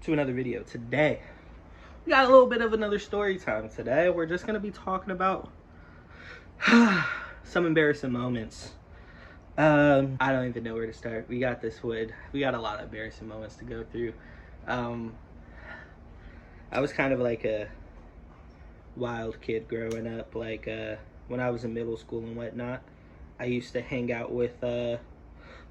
to another video. Today we got a little bit of another story time. Today we're just gonna be talking about some embarrassing moments. I don't even know where to start. We got a lot of embarrassing moments to go through. I was kind of like a wild kid growing up. When I was in middle school and whatnot, I used to hang out with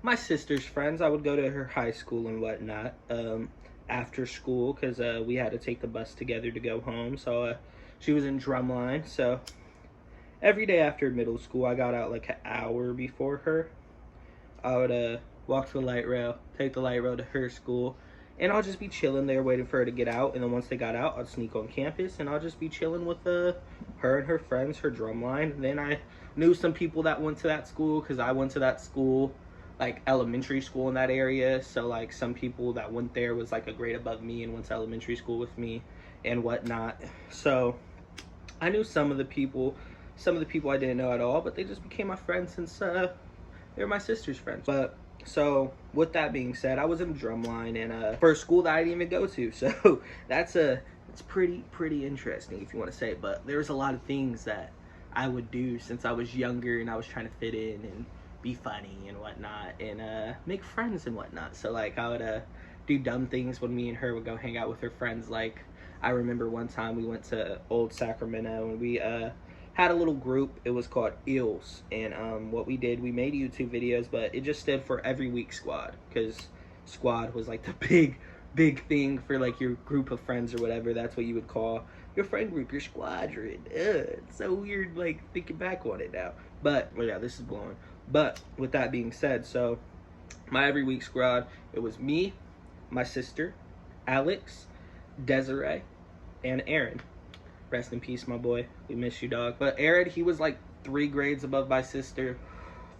my sister's friends. I would go to her high school and whatnot after school because we had to take the bus together to go home. So she was in drumline. So every day after middle school, I got out like an hour before her. I would walk to the light rail, take the light rail to her school, and I'll just be chilling there waiting for her to get out. And then once they got out, I'd sneak on campus and I'll just be chilling with her and her friends, her drumline. And then I knew some people that went to that school because I went to that school, like elementary school in that area. So like some people that went there was like a grade above me and went to elementary school with me and whatnot. So I knew some of the people I didn't know at all, but they just became my friends since they were my sister's friends. But so with that being said, I was in drumline and for a school that I didn't even go to. So it's pretty interesting if you want to say it. But there's a lot of things that I would do since I was younger and I was trying to fit in and be funny and whatnot and make friends and whatnot. So like I would do dumb things when me and her would go hang out with her friends. Like I remember one time we went to Old Sacramento and we had a little group. It was called Eels, and what we did, we made YouTube videos, but it just stood for Every Week Squad, because squad was like the big thing for like your group of friends or whatever. That's what you would call your friend group, your squadron. It's so weird like thinking back on it now, but well, yeah, this is blowing. But with that being said, so my Every Week Squad, it was me, my sister, Alex, Desiree, and Aaron. Rest in peace, my boy. We miss you, dog. But Aaron, he was like 3 grades above my sister.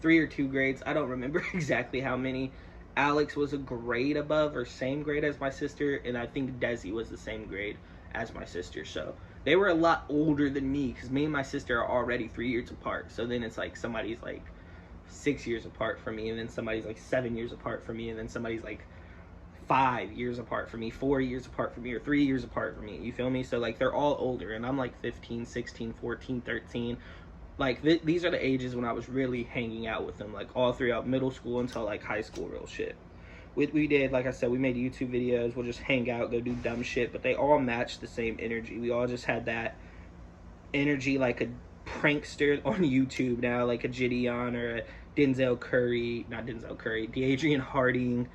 3 or 2 grades. I don't remember exactly how many. Alex was a grade above or same grade as my sister. And I think Desi was the same grade as my sister. So they were a lot older than me because me and my sister are already 3 years apart. So then it's like somebody's like 6 years apart from me. And then somebody's like 7 years apart from me. And then somebody's like 5 years apart from me, 4 years apart from me, or 3 years apart from me. You feel me? So like they're all older and I'm like 15, 16, 14, 13. Like these are the ages when I was really hanging out with them, like all throughout middle school until like high school real shit. We did, like I said, we made YouTube videos. We'll just hang out, go do dumb shit, but they all matched the same energy. We all just had that energy like a prankster on YouTube now, like a Gideon or a D'Adrian Harding,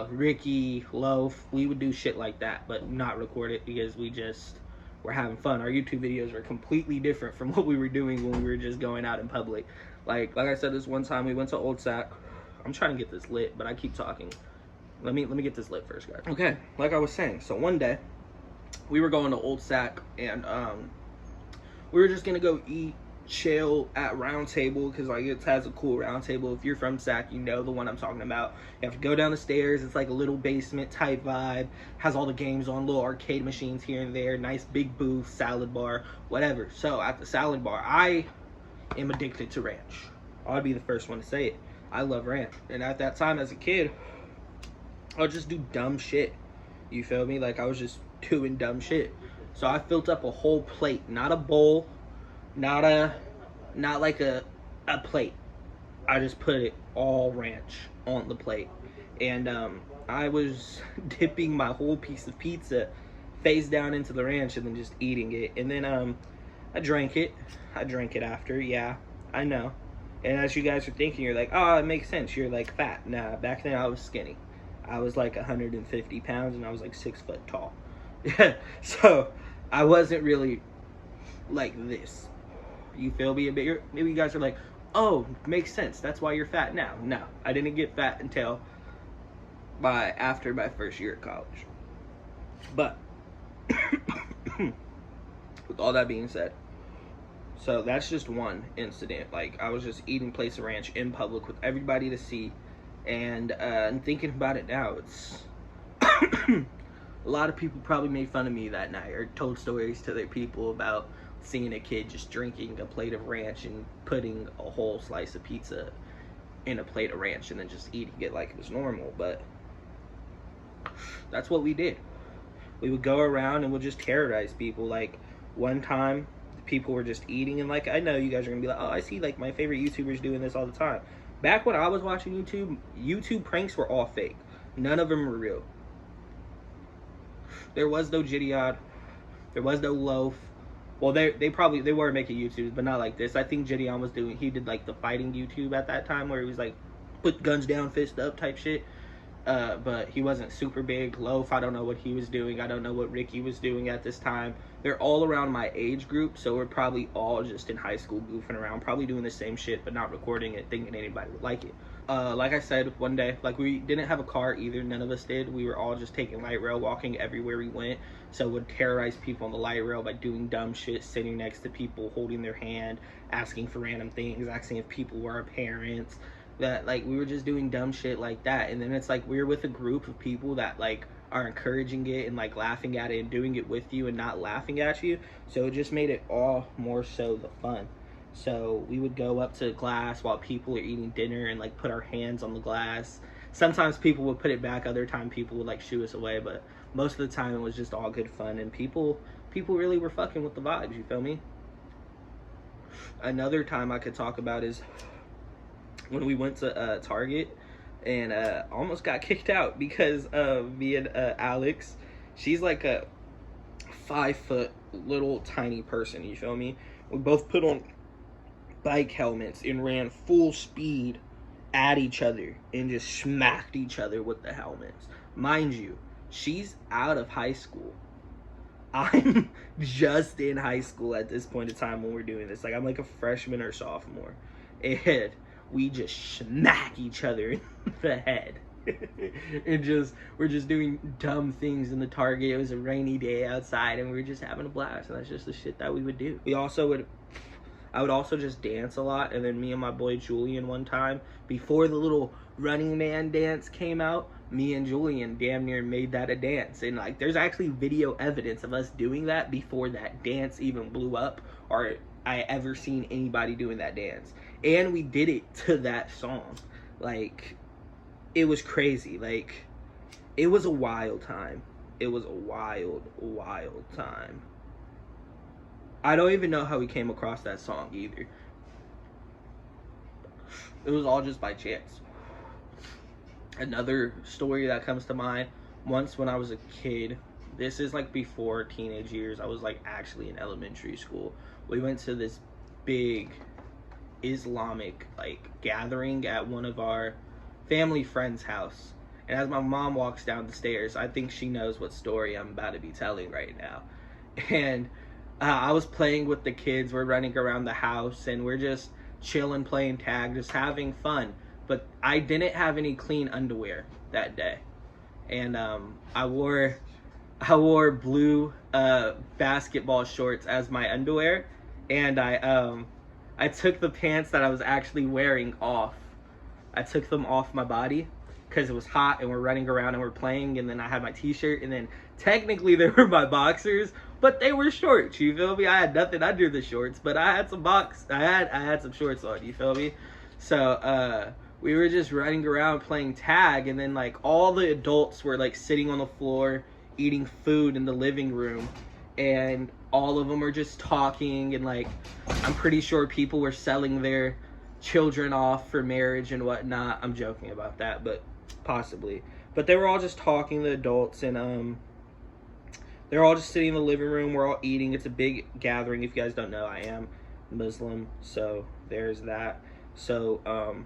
Ricky, Loaf. We would do shit like that, but not record it because we just were having fun. Our YouTube videos were completely different from what we were doing when we were just going out in public. Like I said, this one time we went to Old Sac. I'm trying to get this lit, but I keep talking. Let me get this lit first, guys. Okay, like I was saying, so one day we were going to Old Sac and we were just gonna go eat, chill at Round Table because like it has a cool Round Table. If you're from Sac, you know the one I'm talking about. You have to go down the stairs. It's like a little basement type vibe, has all the games on, little arcade machines here and there, nice big booth, salad bar, whatever. So at the salad bar, I am addicted to ranch. I'll be the first one to say it. I love ranch, and at that time as a kid I would just do dumb shit. You feel me? Like I was just doing dumb shit. So I filled up a whole plate, not a bowl, not like a plate. I just put it all ranch on the plate. And I was dipping my whole piece of pizza face down into the ranch and then just eating it. And then I drank it. I drank it after, yeah, I know. And as you guys are thinking, you're like, oh, it makes sense. You're like fat. Nah, back then I was skinny. I was like 150 pounds and I was like 6 foot tall. So I wasn't really like this. You feel me? Maybe you guys are like, oh, makes sense. That's why you're fat now. No, I didn't get fat until after my first year of college. But with all that being said, so that's just one incident. Like I was just eating plates of ranch in public with everybody to see, and thinking about it now, it's a lot of people probably made fun of me that night or told stories to their people about seeing a kid just drinking a plate of ranch and putting a whole slice of pizza in a plate of ranch and then just eating it like it was normal. But That's what we did. We would go around and we'll just terrorize people. Like one time, people were just eating, and like I know you guys are gonna be like, oh, I see like my favorite YouTubers doing this all the time. Back when I was watching YouTube pranks were all fake. None of them were real. There was no Gideon. There was no Loaf. Well, they were making YouTubes, but not like this. I think Gideon he did like the fighting YouTube at that time, where he was like put guns down, fist up type shit. But he wasn't super big. Loaf, I don't know what he was doing. I don't know what Ricky was doing at this time. They're all around my age group, so we're probably all just in high school goofing around, probably doing the same shit, but not recording it, thinking anybody would like it. Like I said, one day, like we didn't have a car either. None of us did. We were all just taking light rail, walking everywhere we went. So would terrorize people on the light rail by doing dumb shit, sitting next to people, holding their hand, asking for random things, asking if people were our parents. That like we were just doing dumb shit like that, and then it's like we're with a group of people that like are encouraging it and like laughing at it and doing it with you and not laughing at you, so it just made it all more so the fun. So we would go up to the glass while people are eating dinner and like put our hands on the glass. Sometimes people would put it back, other time people would like shoo us away, but most of the time it was just all good fun, and people really were fucking with the vibes, you feel me? Another time I could talk about is when we went to Target and almost got kicked out because me and Alex, she's like a 5-foot little tiny person, you feel me? We both put on bike helmets and ran full speed at each other and just smacked each other with the helmets. Mind you, she's out of high school. I'm just in high school at this point in time when we're doing this. Like I'm like a freshman or sophomore. And we just smack each other in the head. And we're just doing dumb things in the Target. It was a rainy day outside and we were just having a blast, and that's just the shit that we would do. I would also just dance a lot, and then me and my boy Julian one time, before the little Running Man dance came out, me and Julian damn near made that a dance. And like there's actually video evidence of us doing that before that dance even blew up or I ever seen anybody doing that dance. And we did it to that song. Like it was crazy. Like it was a wild time. It was a wild time. I don't even know how we came across that song either. It was all just by chance. Another story that comes to mind, once when I was a kid, this is like before teenage years, I was like actually in elementary school. We went to this big Islamic like gathering at one of our family friends' house. And as my mom walks down the stairs, I think she knows what story I'm about to be telling right now. And I was playing with the kids. We're running around the house and we're just chilling, playing tag, just having fun. But I didn't have any clean underwear that day. And I wore blue basketball shorts as my underwear, and I took the pants that I was actually wearing off. I took them off my body because it was hot and we're running around and we're playing, and then I had my t-shirt, and then technically they were my boxers, but they were shorts, you feel me? I had nothing under the shorts, but I had I had some shorts on, you feel me? So we were just running around playing tag, and then like all the adults were like sitting on the floor eating food in the living room, and all of them were just talking, and like I'm pretty sure people were selling their children off for marriage and whatnot. I'm joking about that, but possibly. But they were all just talking, the adults, and they're all just sitting in the living room. We're all eating. It's a big gathering. If you guys don't know, I am Muslim, so there's that. So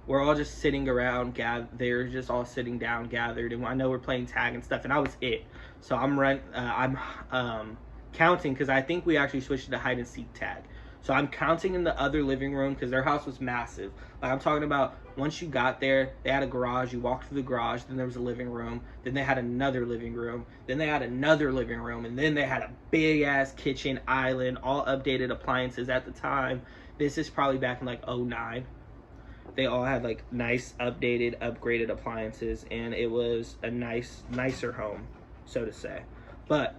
we're all just sitting around, they're just all sitting down, gathered, and I know we're playing tag and stuff, and I was it. So I'm counting, because I think we actually switched to hide and seek tag. So I'm counting in the other living room, because their house was massive. Like I'm talking about, once you got there, they had a garage, you walked through the garage, then there was a living room, then they had another living room, then they had another living room, and then they had a big ass kitchen island, all updated appliances at the time. This is probably back in like 2009. They all had like nice, updated, upgraded appliances, and it was a nicer home, so to say. But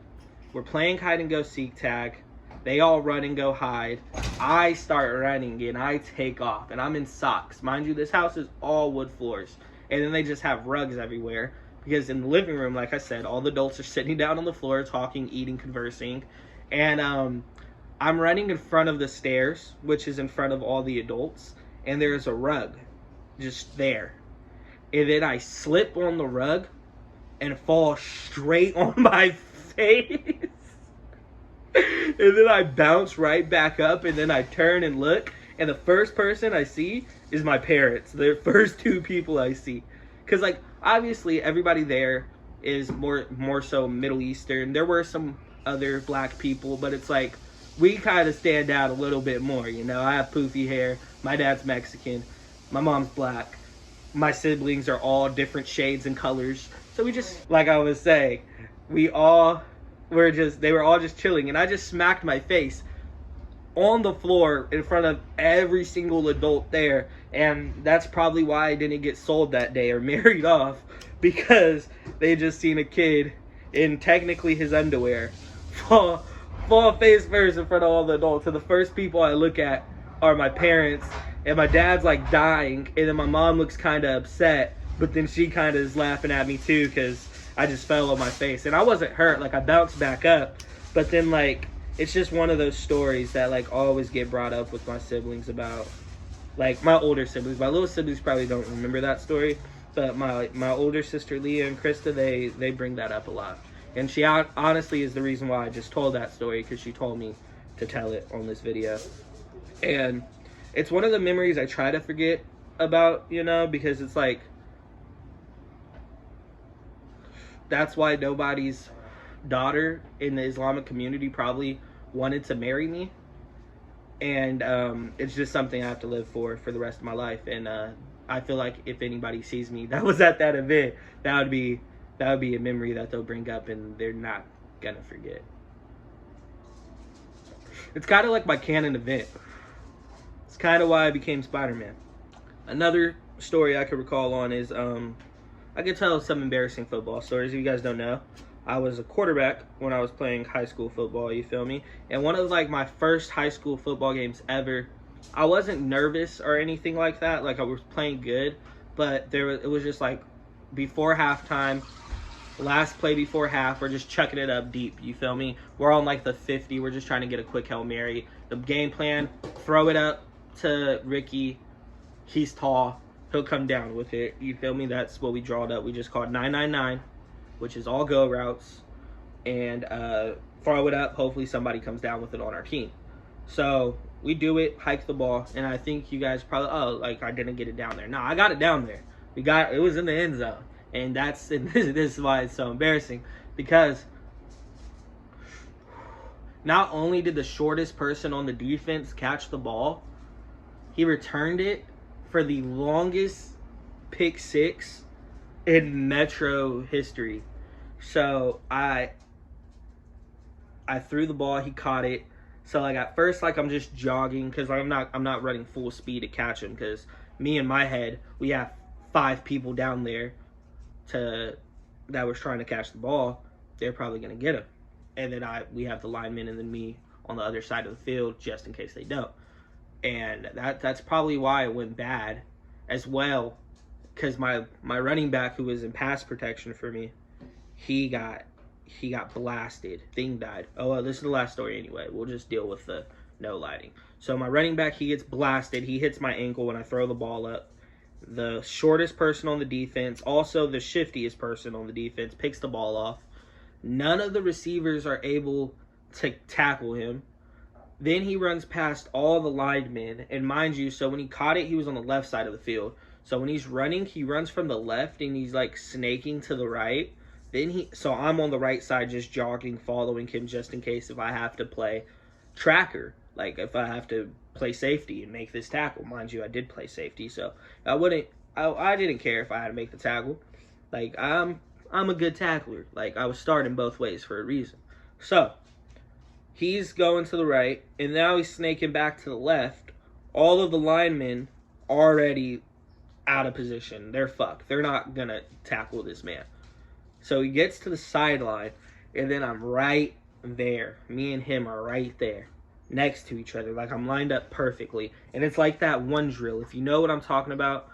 we're playing hide and go seek tag. They all run and go hide. I start running and I take off, and I'm in socks. Mind you, this house is all wood floors, and then they just have rugs everywhere because in the living room, like I said, all the adults are sitting down on the floor, talking, eating, conversing, and I'm running in front of the stairs, which is in front of all the adults, and there's a rug just there. And then I slip on the rug and fall straight on my face. And then I bounce right back up, and then I turn and look, and the first person I see is my parents. The first two people I see. Because, like, obviously everybody there is more so Middle Eastern. There were some other black people, but it's like, we kind of stand out a little bit more, you know? I have poofy hair. My dad's Mexican. My mom's black. My siblings are all different shades and colors. So we just, like I was saying, they were all just chilling. And I just smacked my face on the floor in front of every single adult there. And that's probably why I didn't get sold that day or married off, because they just seen a kid in technically his underwear fall face first in front of all the adults. And the first people I look at are my parents, and my dad's like dying, and then my mom looks kind of upset, but then she kind of is laughing at me too, because I just fell on my face. And I wasn't hurt, like I bounced back up, but then like, it's just one of those stories that like always get brought up with my siblings about, like my older siblings. My little siblings probably don't remember that story, but my older sister Leah and Krista, they bring that up a lot. And she honestly is the reason why I just told that story, because she told me to tell it on this video. And it's one of the memories I try to forget about, you know, because it's like, that's why nobody's daughter in the Islamic community probably wanted to marry me. And it's just something I have to live for the rest of my life. And I feel like if anybody sees me that was at that event, that would be a memory that they'll bring up and they're not gonna forget. It's kind of like my canon event. It's kind of why I became Spider-Man. Another story I could recall on is I could tell some embarrassing football stories. If you guys don't know, I was a quarterback when I was playing high school football, you feel me? And one of like my first high school football games ever, I wasn't nervous or anything like that. Like I was playing good, but it was just like before halftime, last play before half, we're just chucking it up deep, you feel me? We're on like the 50, we're just trying to get a quick Hail Mary. The game plan, throw it up to Ricky. He's tall, he'll come down with it, you feel me? That's what we drawed up. We just called 999, which is all go routes, and throw it up. Hopefully somebody comes down with it on our team. So we do it, hike the ball, and I think you guys probably, oh, like I didn't get it down there. No, I got it down there. It was in the end zone. And this is why it's so embarrassing, because not only did the shortest person on the defense catch the ball, he returned it for the longest pick six in Metro history. So I threw the ball, he caught it. So like at first, like I'm just jogging, because I'm not running full speed to catch him, because me in my head, we have 5 people down there that was trying to catch the ball. They're probably gonna get him, and then we have the linemen and then me on the other side of the field just in case they don't. And that's probably why it went bad as well, because my running back, who was in pass protection for me, he got blasted. Thing died. Oh well, this is the last story anyway. We'll just deal with the no lighting. So my running back, he gets blasted. He hits my ankle when I throw the ball up. The shortest person on the defense, also the shiftiest person on the defense, picks the ball off. None of the receivers are able to tackle him. Then he runs past all the linemen. And mind you, so when he caught it, he was on the left side of the field. So when he's running, he runs from the left and he's like snaking to the right. So I'm on the right side just jogging, following him just in case if I have to play tracker. Like if I have to play safety and make this tackle. Mind you, I did play safety, so I didn't care if I had to make the tackle. Like I'm a good tackler. Like I was starting both ways for a reason. So he's going to the right, and now he's snaking back to the left. All of the linemen already out of position. They're fucked. They're not gonna tackle this man. So he gets to the sideline, and then I'm right there. Me and him are right there, next to each other. Like I'm lined up perfectly. And it's like that one drill. If you know what I'm talking about,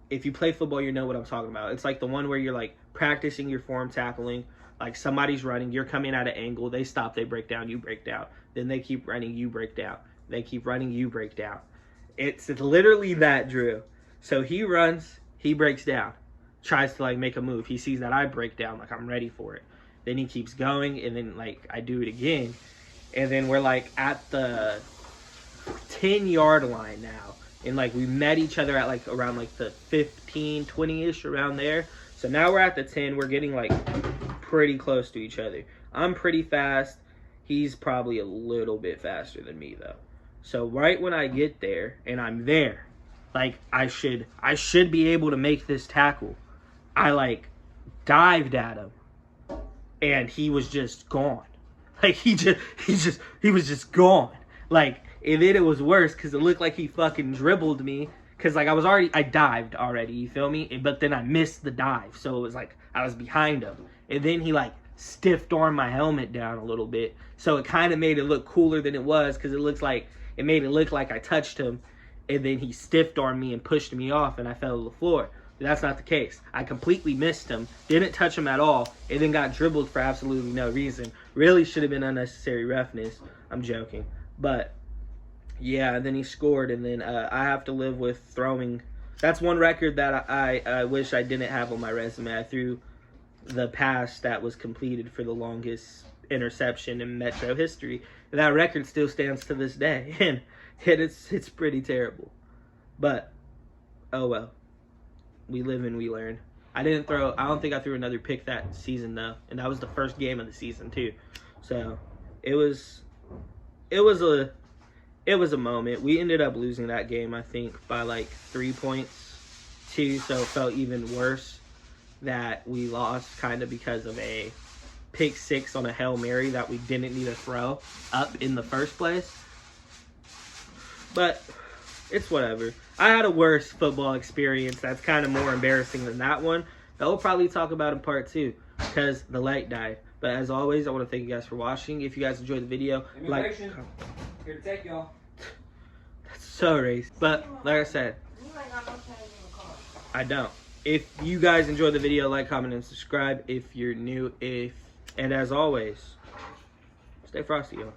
if you play football, you know what I'm talking about. It's like the one where you're like practicing your form tackling. Like somebody's running, you're coming at an angle, they stop, they break down, you break down. Then they keep running, you break down. They keep running, you break down. It's literally that, Drew. So he runs, he breaks down, tries to like make a move. He sees that I break down, like I'm ready for it. Then he keeps going, and then like I do it again. And then we're like at the 10-yard line now. And like we met each other at like around like the 15, 20-ish, around there. So now we're at the 10. We're getting like pretty close to each other. I'm pretty fast. He's probably a little bit faster than me though. So right when I get there and I'm there, like I should be able to make this tackle. I like dived at him and he was just gone. Like he was just gone. Like, and then it was worse because it looked like he fucking dribbled me. Because, like, I dived already, you feel me? But then I missed the dive. So it was like I was behind him. And then he, like, stiffed armed my helmet down a little bit. So it kind of made it look cooler than it was because it made it look like I touched him. And then he stiffed armed me and pushed me off and I fell to the floor. But that's not the case. I completely missed him, didn't touch him at all, and then got dribbled for absolutely no reason. Really should have been unnecessary roughness. I'm joking. But yeah, and then he scored, and then I have to live with throwing. That's one record that I wish I didn't have on my resume. I threw the pass that was completed for the longest interception in Metro history. And that record still stands to this day, and it's pretty terrible. But, oh well. We live and we learn. I don't think I threw another pick that season, though. And that was the first game of the season, too. So, it was a moment. We ended up losing that game, I think, by like 3 points, too. So it felt even worse that we lost kind of because of a pick six on a Hail Mary that we didn't need to throw up in the first place. But it's whatever. I had a worse football experience that's kind of more embarrassing than that one. That we'll probably talk about in part 2 because the light died. But as always, I want to thank you guys for watching. If you guys enjoyed the video, like... Here to take y'all. That's so racist. But, like I said, I don't. If you guys enjoyed the video, like, comment, and subscribe if you're new. And as always, stay frosty, y'all.